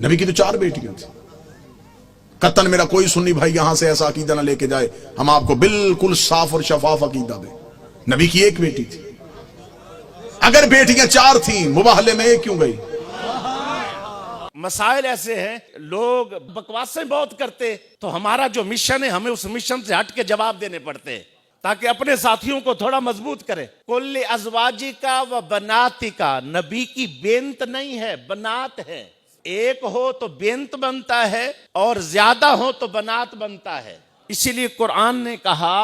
नबी की तो 4 बेटियां थी। कतन मेरा कोई सुन्नी भाई यहां से ऐसा अकीदा ना लेके जाए, हम आपको बिल्कुल साफ और शफाफ अकीदा दें। नबी की 1 बेटी थी। अगर बेटियां 4 थी, मुबाहले में 1 क्यों गई? मसाइल ऐसे हैं, लोग बकवासें बहुत करते, तो हमारा जो मिशन है हमें उस मिशन से हट के जवाब देने पड़ते हैं ताकि अपने साथियों को थोड़ा मजबूत करें। कुल्ली अज़वाजी का व बनाती का, नबी की बेंत नहीं है, बनात है। एक हो तो बेंत बनता है और ज्यादा हो तो बनात बनता है। इसीलिए कुरान ने कहा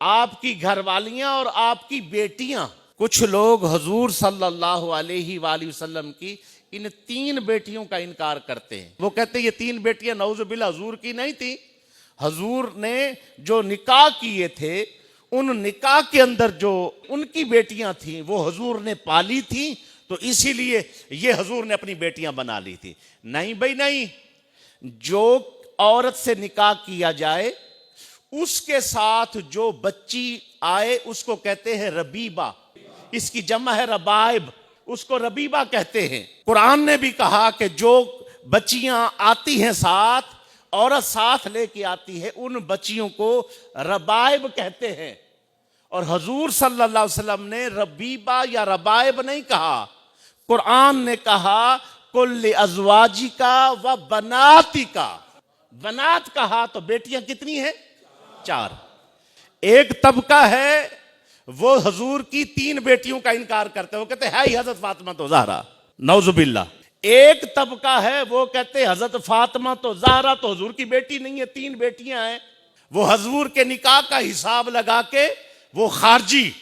आपकी घरवालियां और आपकी बेटियां। कुछ लोग हुजूर सल्लल्लाहु अलैहि वसल्लम की इन 3 बेटियों का इनकार करते हैं। वो कहते हैं ये 3 बेटियां नौजुबिल्ला हुजूर की नहीं थी। हुजूर ने जो निकाह किए थे उन निकाह के अंदर जो उनकी बेटियां थी वो हुजूर ने पाली थी, तो इसीलिए ये हुजूर ने अपनी बेटियां बना ली थी। नहीं भाई नहीं, जो औरत से निकाह किया जाए उसके साथ जो बच्ची आए उसको कहते हैं रबीबा। इसकी जमा है रबाइब, उसको रबीबा कहते हैं। कुरान ने भी कहा कि जो बच्चियां आती हैं साथ, औरत साथ लेके आती है, उन बच्चियों को रबाइब कहते हैं। और हुजूर सल्लल्लाहु अलैहि वसल्लम ने रबीबा या रबाइब नहीं कहा, कुरान ने कहा कुल्ली अज़वाजी का व बनाती का। बनात कहा तो बेटियां कितनी हैं? 4। एक तबका है वो हुजूर की 3 बेटियों का इनकार करते हैं, वो कहते हैं हजरत फातिमा तो ज़हरा, नौजुबिल्ला। एक तबका है वो कहते हैं हजरत फातिमा तो ज़हरा तो हुजूर की बेटी नहीं है, 3 बेटियां हैं। वो हुजूर के निकाह का हिसाब लगा के वो खारजी,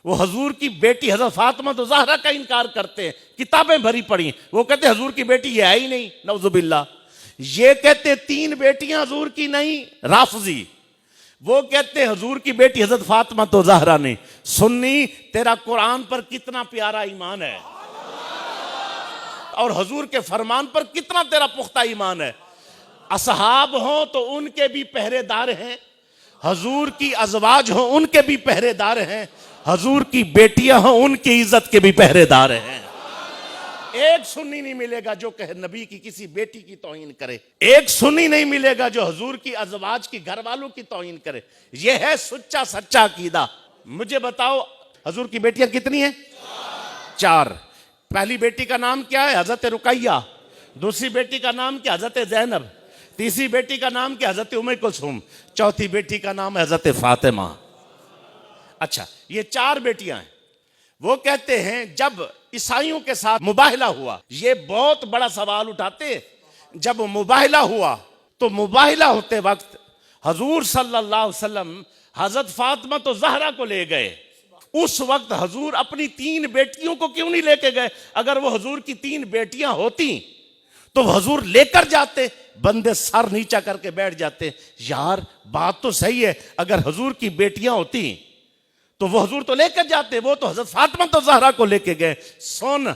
वो हुजूर की बेटी हजरत फातिमा तो ज़हरा का इनकार करते हैं। किताबें भरी पड़ी, वो कहते हैं हुजूर की बेटी ये है ही नहीं, नौजुबिल्ला। ये कहते 3 बेटियां हुजूर की नहीं, राफजी। वो कहते हैं हुजूर की बेटी हजरत फातिमा तो ज़हरा ने। सुन्नी, तेरा कुरान पर कितना प्यारा ईमान है और हुजूर के फरमान पर कितना तेरा पुख्ता ईमान है। असहाब हो तो उनके भी पहरेदार हैं, हुजूर की अज़वाज हो उनके भी पहरेदार हैं, हुजूर की बेटियां हो उनकी इज्जत के भी पहरेदार हैं। एक सुन्नी नहीं मिलेगा जो कहे नबी की किसी बेटी की तौहीन करे। एक सुन्नी नहीं मिलेगा जो हुजूर की अज़वाज की घर वालों की तौहीन करे। यह है सच्चा सच्चा अकीदा। मुझे बताओ हुजूर की बेटियां कितनी हैं? 4। पहली बेटी का नाम क्या है? हजरत रुकैया। दूसरी बेटी का नाम क्या? हजरत ज़ैनब। तीसरी बेटी का नाम क्या? हजरत उम्मे कुलसूम। चौथी बेटी का नाम है हजरत फातिमा। अच्छा, ये 4 बेटियां हैं। वो कहते हैं जब ईसाइयों के साथ मुबाहला हुआ, ये बहुत बड़ा सवाल उठाते, जब मुबाहला हुआ तो मुबाहला होते वक्त हुजूर सल्लल्लाहु अलैहि वसल्लम हजरत फातिमा तो ज़हरा को ले गए। उस वक्त हुजूर अपनी 3 बेटियों को क्यों नहीं लेके गए? अगर वो हुजूर की 3 बेटियां होती तो हुजूर लेकर जाते। बंदे सर नीचा करके बैठ जाते, यार बात तो सही है, अगर हुजूर की बेटियां होती तो वो हुजूर तो लेकर जाते, वो तो हजरत फातिमा तो ज़हरा को लेके गए। सुन,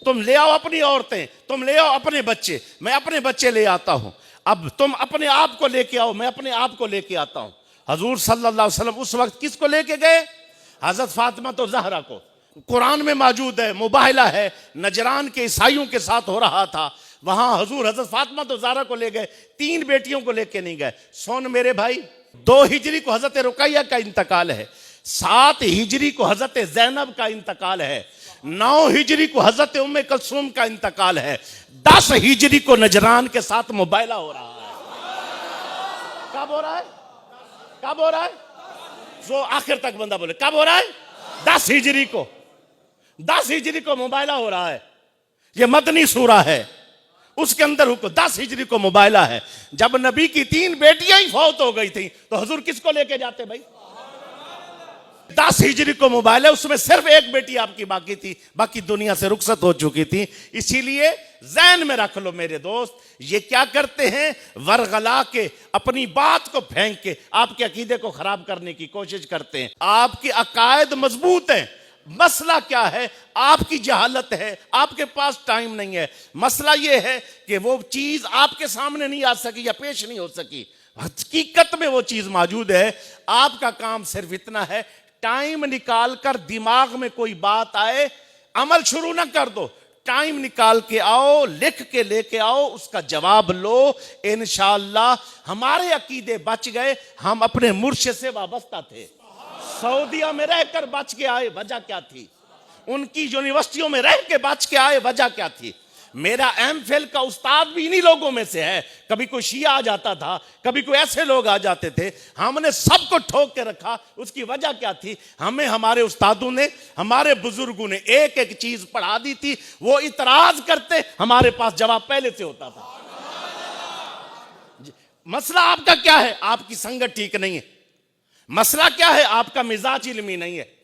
तुम ले आओ अपनी औरतें, तुम ले आओ अपने बच्चे, मैं अपने बच्चे ले आता हूं। अब तुम अपने आप को लेके आओ, मैं अपने आप को लेके आता हूं। हुजूर सल्लल्लाहु अलैहि वसल्लम उस वक्त किसको लेके गए? हजरत फातिमा तो ज़हरा को। कुरान में मौजूद है, मुबाहला है, नजरान के ईसाइयों के साथ हो रहा था। वहां हुजूर हजरत फातिमा तो ज़हरा को ले गए, 3 बेटियों को लेके नहीं गए। सुन मेरे भाई, 2 हिजरी को हजरत रुकैया का इंतकाल है, 7 हिजरी को हजरत ज़ैनब का इंतकाल है, 9 हिजरी को हजरत उम्मे कुलसूम का इंतकाल है, 10 हिजरी को नजरान के साथ मुबाहला हो रहा है। कब हो रहा है? कब हो रहा है? जो आखिर तक बंदा बोले कब हो रहा है? 10 हिजरी को। 10 हिजरी को मुबाहला हो रहा है। यह मदनी सूरा है, उसके अंदर हुक्म 10 हिजरी को मुबाहला है। जब नबी की 3 बेटियां ही फौत हो गई थी तो हुजूर किसको लेके जाते भाई? 10 हिजरी को मुबाहला, उसमें सिर्फ 1 बेटी आपकी बाकी थी, बाकी दुनिया से रुखसत हो चुकी थी। इसीलिए ज़हन में रख लो मेरे दोस्त, ये क्या करते हैं? वरगला के अपनी बात को फेंक के आपके अकीदे को खराब करने की कोशिश करते हैं। आपकी अकायद मजबूत है, मसला क्या है? आपकी जहालत है, आपके पास टाइम नहीं है। मसला यह है कि वो चीज आपके सामने नहीं आ सकी या पेश नहीं हो सकी। हकीकत में वो चीज मौजूद है। आपका काम सिर्फ इतना है, टाइम निकाल कर दिमाग में कोई बात आए, अमल शुरू ना कर दो, टाइम निकाल के आओ, लिख के लेके आओ, उसका जवाब लो। इंशाअल्लाह हमारे अकीदे बच गए। हम अपने मुर्शिद से वाबस्ता थे, सऊदीया में रहकर बच के आए, वजह क्या थी? उनकी यूनिवर्सिटियों में रह के बच के आए, वजह क्या थी? मेरा एमफिल का उस्ताद भी इन्हीं लोगों में से है। कभी कोई शिया आ जाता था, कभी कोई ऐसे लोग आ जाते थे, हमने सबको ठोक के रखा। उसकी वजह क्या थी? हमें हमारे उस्तादों ने, हमारे बुजुर्गों ने एक एक चीज पढ़ा दी थी। वो इतराज करते, हमारे पास जवाब पहले से होता था। मसला आपका क्या है? आपकी संगत ठीक नहीं है। मसला क्या है? आपका मिजाज इल्मी नहीं है।